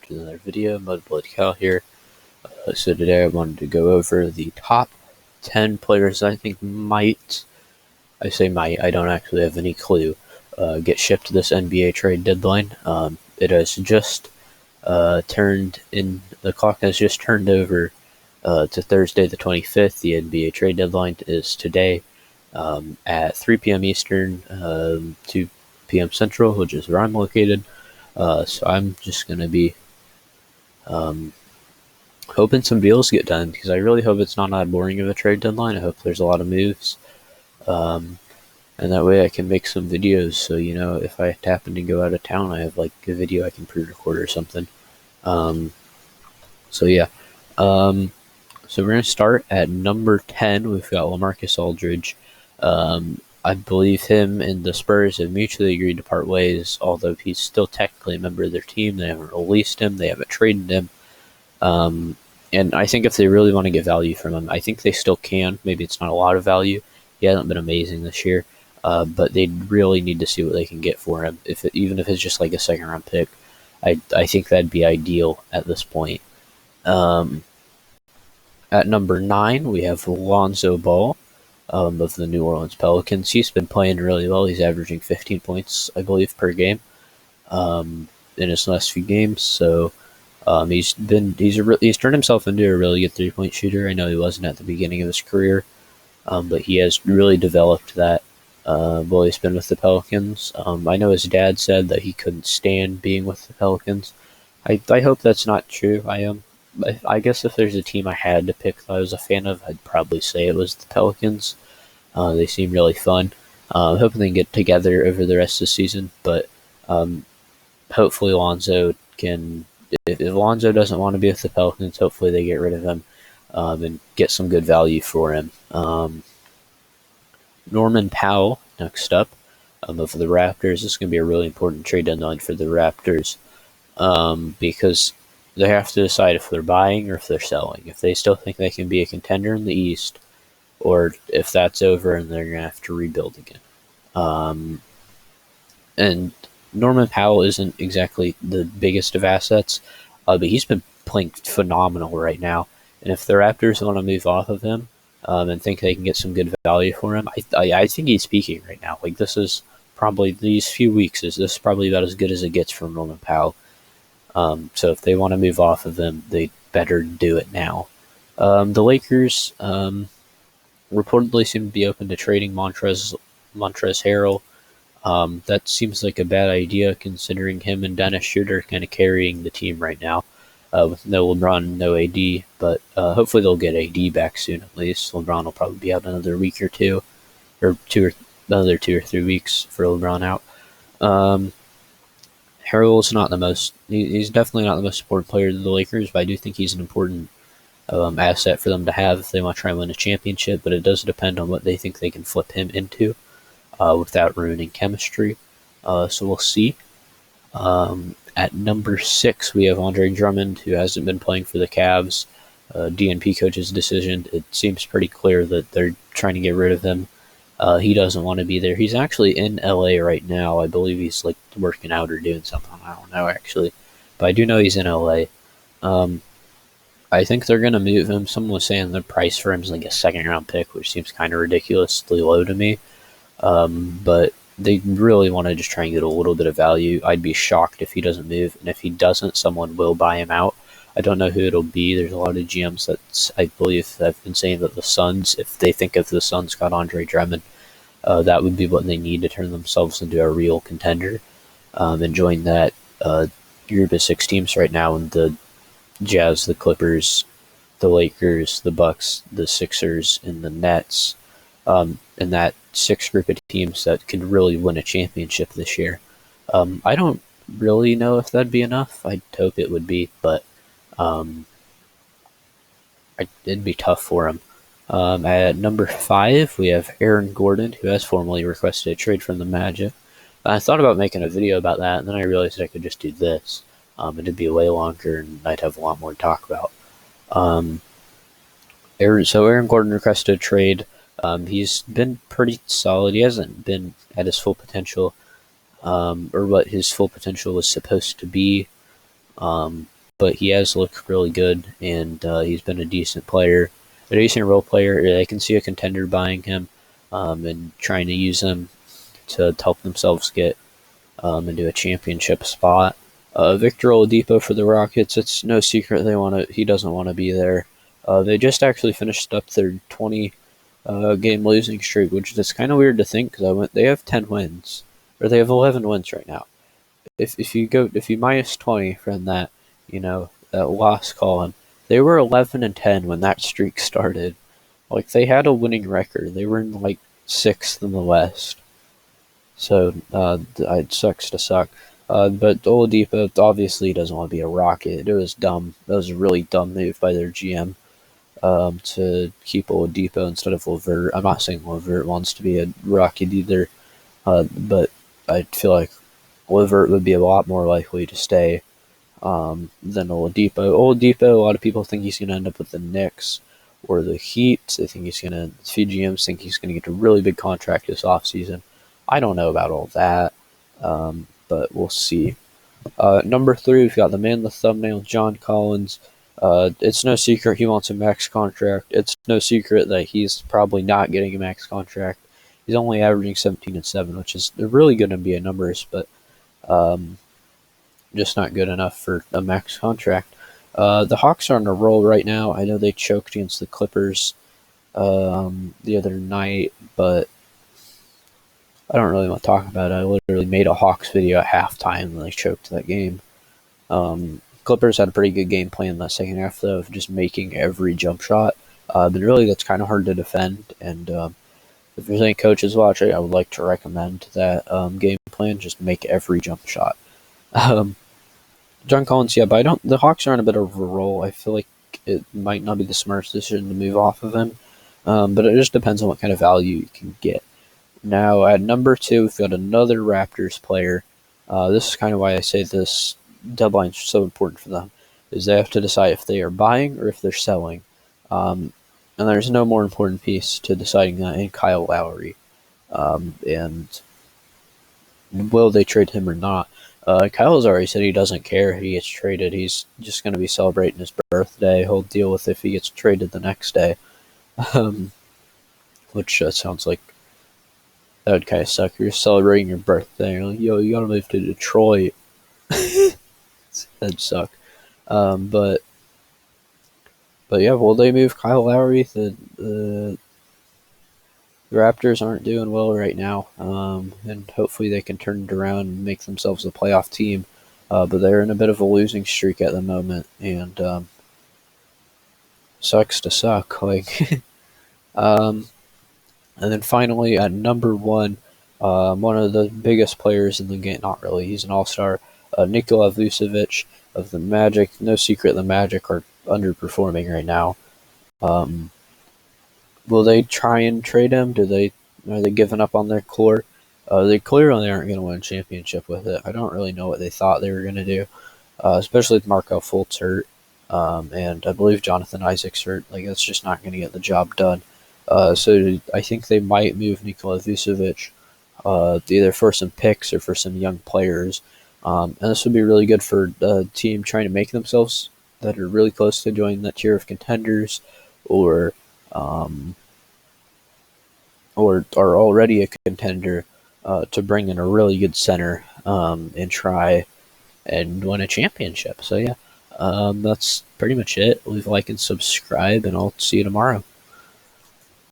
to another video. Mudblood Cal here. So today I wanted to go over the top 10 players I think might, I say might, I don't actually have any clue, get shipped to this NBA trade deadline. It has just the clock has just turned over to Thursday the 25th. The NBA trade deadline is today at 3 p.m. Eastern, 2 p.m. Central, which is where I'm located. So I'm just going to be hoping some deals get done, because I really hope it's not that boring of a trade deadline. I hope there's a lot of moves. And that way I can make some videos, so, if I happen to go out of town, I have, like, a video I can pre-record or something. So, yeah. So we're going to start at number 10. We've got LaMarcus Aldridge. I believe him and the Spurs have mutually agreed to part ways, although he's still technically a member of their team. They haven't released him. They haven't traded him. And I think if they really want to get value from him, I think they still can. Maybe it's not a lot of value. He hasn't been amazing this year. But they really need to see what they can get for him. Even if it's just like a second-round pick, I think that'd be ideal at this point. At number 9, we have Lonzo Ball of the New Orleans Pelicans. He's been playing really well. He's averaging 15 points, I believe, per game in his last few games. So he's turned himself into a really good three-point shooter. I know he wasn't at the beginning of his career, but he has really developed that while he's been with the Pelicans. I know his dad said that he couldn't stand being with the Pelicans. I hope that's not true. I guess if there's a team I had to pick that I was a fan of, I'd probably say it was the Pelicans. They seem really fun. I'm hoping they can get together over the rest of the season, but hopefully Lonzo can. If Lonzo doesn't want to be with the Pelicans, hopefully they get rid of him and get some good value for him. Norman Powell, next up, of the Raptors. This is going to be a really important trade deadline for the Raptors because they have to decide if they're buying or if they're selling. If they still think they can be a contender in the East, or if that's over and they're going to have to rebuild again. And Norman Powell isn't exactly the biggest of assets, but he's been playing phenomenal right now. And if the Raptors want to move off of him and think they can get some good value for him, I think he's peaking right now. Like, this is probably, these few weeks, this is probably about as good as it gets from Norman Powell. So if they want to move off of him, they better do it now. The Lakers reportedly seem to be open to trading Montrezl Harrell. That seems like a bad idea, considering him and Dennis Schroeder are kind of carrying the team right now, with no LeBron, no AD. But hopefully they'll get AD back soon at least. LeBron will probably be out another week or two, or another 2 or 3 weeks for LeBron out. Harrell's not the most. He's definitely not the most important player to the Lakers, but I do think he's an important asset for them to have if they want to try and win a championship. But it does depend on what they think they can flip him into without ruining chemistry. So we'll see. At number 6, we have Andre Drummond, who hasn't been playing for the Cavs. DNP coach's decision. It seems pretty clear that they're trying to get rid of him. He doesn't want to be there. He's actually in LA right now. I believe he's like working out or doing something. I don't know actually, but I do know he's in LA. I think they're going to move him. Someone was saying the price for him is like a second-round pick, which seems kind of ridiculously low to me. But they really want to just try and get a little bit of value. I'd be shocked if he doesn't move, and if he doesn't, someone will buy him out. I don't know who it'll be. There's a lot of GMs that I believe have been saying that the Suns, if they think if the Suns got Andre Drummond, that would be what they need to turn themselves into a real contender. And join that group of 6 teams right now, in the Jazz, the Clippers, the Lakers, the Bucks, the Sixers, and the Nets. And that 6 group of teams that could really win a championship this year. I don't really know if that'd be enough. I'd hope it would be, but it'd be tough for him. At number 5, we have Aaron Gordon, who has formally requested a trade from the Magic. I thought about making a video about that, and then I realized I could just do this. It'd be way longer, and I'd have a lot more to talk about. Aaron Gordon requested a trade. He's been pretty solid. He hasn't been at his full potential, or what his full potential was supposed to be. but he has looked really good, and he's been a decent player, a decent role player. I can see a contender buying him and trying to use him to help themselves get into a championship spot. Victor Oladipo for the Rockets. It's no secret he doesn't want to be there. They just actually finished up their 20 game losing streak, which is kind of weird to think because they have 10 wins, or they have 11 wins right now. If you minus 20 from that, that loss column, they were 11-10 when that streak started. Like, they had a winning record. They were in like sixth in the West. So it sucks to suck. But Oladipo obviously doesn't want to be a Rocket. It was dumb. That was a really dumb move by their GM to keep Oladipo instead of LeVert. I'm not saying LeVert wants to be a Rocket either, but I feel like LeVert would be a lot more likely to stay than Oladipo. Oladipo, a lot of people think he's going to end up with the Knicks or the Heat. They think GMs think he's going to get a really big contract this offseason. I don't know about all that, but we'll see. Number 3, we've got the man in the thumbnail, John Collins. It's no secret he wants a max contract. It's no secret that he's probably not getting a max contract. He's only averaging 17-7, which is really good NBA numbers, but just not good enough for a max contract. The Hawks are on a roll right now. I know they choked against the Clippers the other night, but I don't really want to talk about it. I literally made a Hawks video at halftime and they choked that game. Clippers had a pretty good game plan in the second half, though, of just making every jump shot. But really, that's kind of hard to defend. And if there's any coaches watching, I would like to recommend that game plan. Just make every jump shot. John Collins, yeah, but the Hawks are on a bit of a roll. I feel like it might not be the smartest decision to move off of him. But it just depends on what kind of value you can get. Now, at number 2, we've got another Raptors player. This is kind of why I say this deadline is so important for them, is they have to decide if they are buying or if they're selling. And there's no more important piece to deciding that in Kyle Lowry. And will they trade him or not? Kyle's already said he doesn't care if he gets traded. He's just going to be celebrating his birthday. He'll deal with if he gets traded the next day. Which sounds like that would kind of suck. You're celebrating your birthday. You're like, yo, you gotta move to Detroit. That'd suck. But yeah, will they move Kyle Lowry? The Raptors aren't doing well right now, and hopefully they can turn it around and make themselves a playoff team. But they're in a bit of a losing streak at the moment, and sucks to suck. Like, and then finally, at number 1, one of the biggest players in the game, not really, he's an all-star, Nikola Vucevic of the Magic. No secret the Magic are underperforming right now. Will they try and trade him? Are they giving up on their core? They clearly aren't going to win a championship with it. I don't really know what they thought they were going to do, especially with Markelle Fultz hurt, and I believe Jonathan Isaac's hurt. Like, that's just not going to get the job done. So I think they might move Nikola Vucevic either for some picks or for some young players. And this would be really good for a team trying to make themselves that are really close to joining that tier of contenders, or are already a contender, to bring in a really good center and try and win a championship. So yeah, that's pretty much it. Leave a like and subscribe, and I'll see you tomorrow.